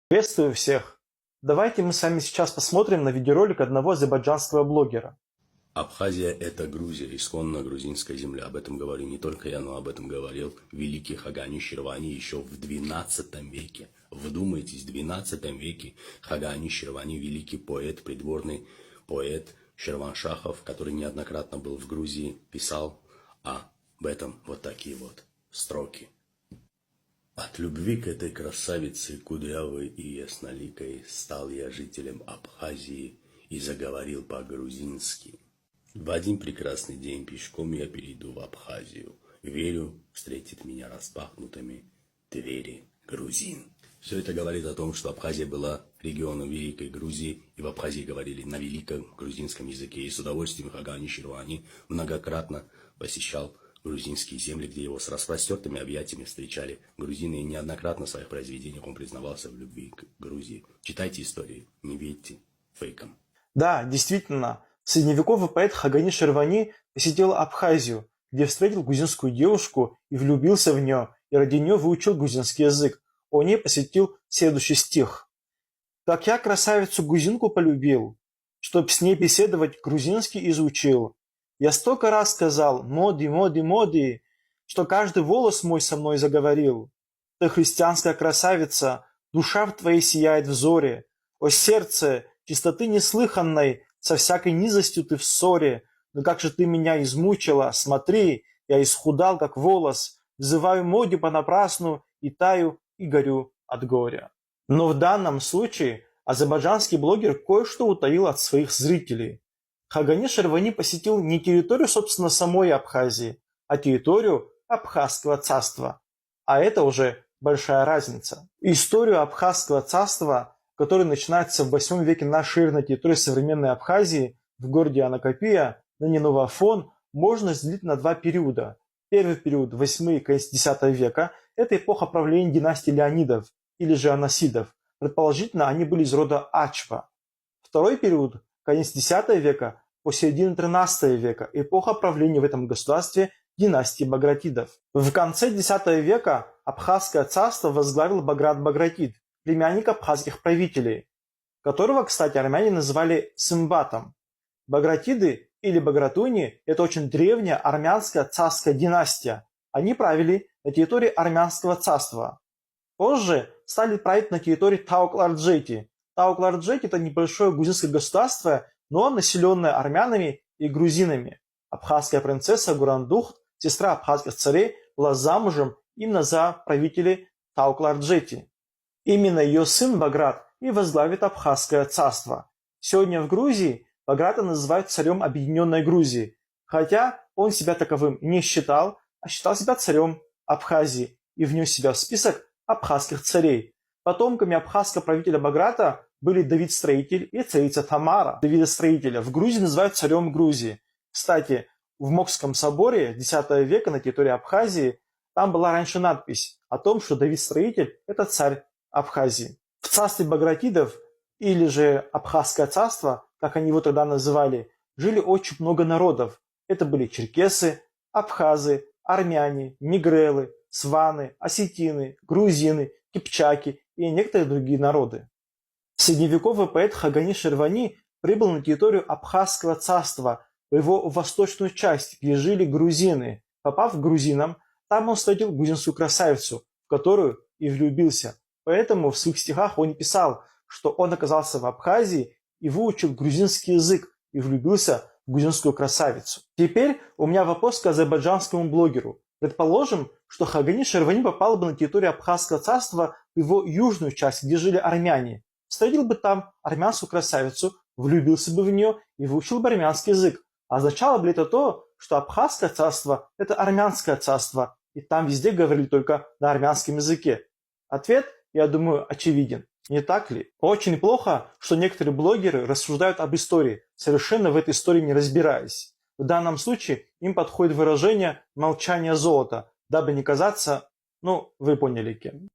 Приветствую всех! Давайте мы с вами сейчас посмотрим на видеоролик одного азербайджанского блогера. Абхазия – это Грузия, исконно грузинская земля. Об этом говорю не только я, но об этом говорил великий Хагани Ширвани еще в XII веке. Вдумайтесь, в XII веке Хагани Ширвани, великий поэт, придворный поэт Ширваншахов, который неоднократно был в Грузии, писал об этом вот такие вот строки. От любви к этой красавице, кудрявой и ясноликой, стал я жителем Абхазии и заговорил по-грузински. В один прекрасный день пешком я перейду в Абхазию. Верю, встретит меня распахнутыми двери грузин. Все это говорит о том, что Абхазия была регионом Великой Грузии, и в Абхазии говорили на великом грузинском языке. И с удовольствием Хагани Ширвани многократно посещал грузинские земли, где его с распростертыми объятиями встречали грузины, и неоднократно в своих произведениях он признавался в любви к Грузии. Читайте истории, не верьте фейкам. Да, действительно, средневековый поэт Хагани Ширвани посетил Абхазию, где встретил грузинскую девушку и влюбился в нее, и ради нее выучил грузинский язык. О ней посвятил следующий стих. «Как я красавицу-грузинку полюбил, чтоб с ней беседовать грузинский изучил. Я столько раз сказал «моди, моди, моди», что каждый волос мой со мной заговорил. Ты христианская красавица, душа в твоей сияет взоре. О сердце, чистоты неслыханной, со всякой низостью ты в ссоре. Но как же ты меня измучила, смотри, я исхудал, как волос, взываю моди понапрасну и таю и горю от горя». Но в данном случае азербайджанский блогер кое-что утаил от своих зрителей. Хагани Ширвани посетил не территорию, собственно, самой Абхазии, а территорию Абхазского царства. А это уже большая разница. Историю Абхазского царства, которая начинается в 8 веке нашей эры на территории современной Абхазии, в городе Анакапия, ныне Новый Афон, можно разделить на два периода. Первый период, 8 и конец X века, это эпоха правления династии Леонидов, или же Анасидов. Предположительно, они были из рода Ачва. Второй период, конец X века по середину XIII века, эпоха правления в этом государстве династии Багратидов. В конце X века Абхазское царство возглавил Баграт Багратид, племянник абхазских правителей, которого, кстати, армяне называли Сымбатом. Багратиды или Багратуни – это очень древняя армянская царская династия. Они правили на территории армянского царства. Позже стали править на территории Таукларджети. Таукларджети – это небольшое грузинское государство, но населенное армянами и грузинами. Абхазская принцесса Гурандух, сестра абхазских царей, была замужем именно за правителей Таукларджети. Именно ее сын Баграт и возглавит Абхазское царство. Сегодня в Грузии Баграта называют царем Объединенной Грузии, хотя он себя таковым не считал, а считал себя царем Абхазии и внес себя в список абхазских царей. Потомками абхазского правителя Баграта были Давид Строитель и царица Тамара. Давида Строителя в Грузии называют царем Грузии. Кстати, в Мокском соборе X века на территории Абхазии там была раньше надпись о том, что Давид Строитель – это царь Абхазии. В царстве Багратидов, или же Абхазское царство, как они его тогда называли, жили очень много народов. Это были черкесы, абхазы, армяне, мигрелы, сваны, осетины, грузины, кипчаки и некоторые другие народы. Средневековый поэт Хагани Ширвани прибыл на территорию Абхазского царства, в его восточную часть, где жили грузины. Попав к грузинам, там он встретил грузинскую красавицу, в которую и влюбился. Поэтому в своих стихах он писал, что он оказался в Абхазии и выучил грузинский язык и влюбился в грузинскую красавицу. Теперь у меня вопрос к азербайджанскому блогеру. Предположим, что Хагани Ширвани попал бы на территорию Абхазского царства в его южную часть, где жили армяне. Встретил бы там армянскую красавицу, влюбился бы в нее и выучил бы армянский язык. Означало бы это то, что Абхазское царство – это армянское царство, и там везде говорили только на армянском языке? Ответ, я думаю, очевиден. Не так ли? Очень плохо, что некоторые блогеры рассуждают об истории, совершенно в этой истории не разбираясь. В данном случае им подходит выражение «молчание золота», дабы не казаться, вы поняли кем.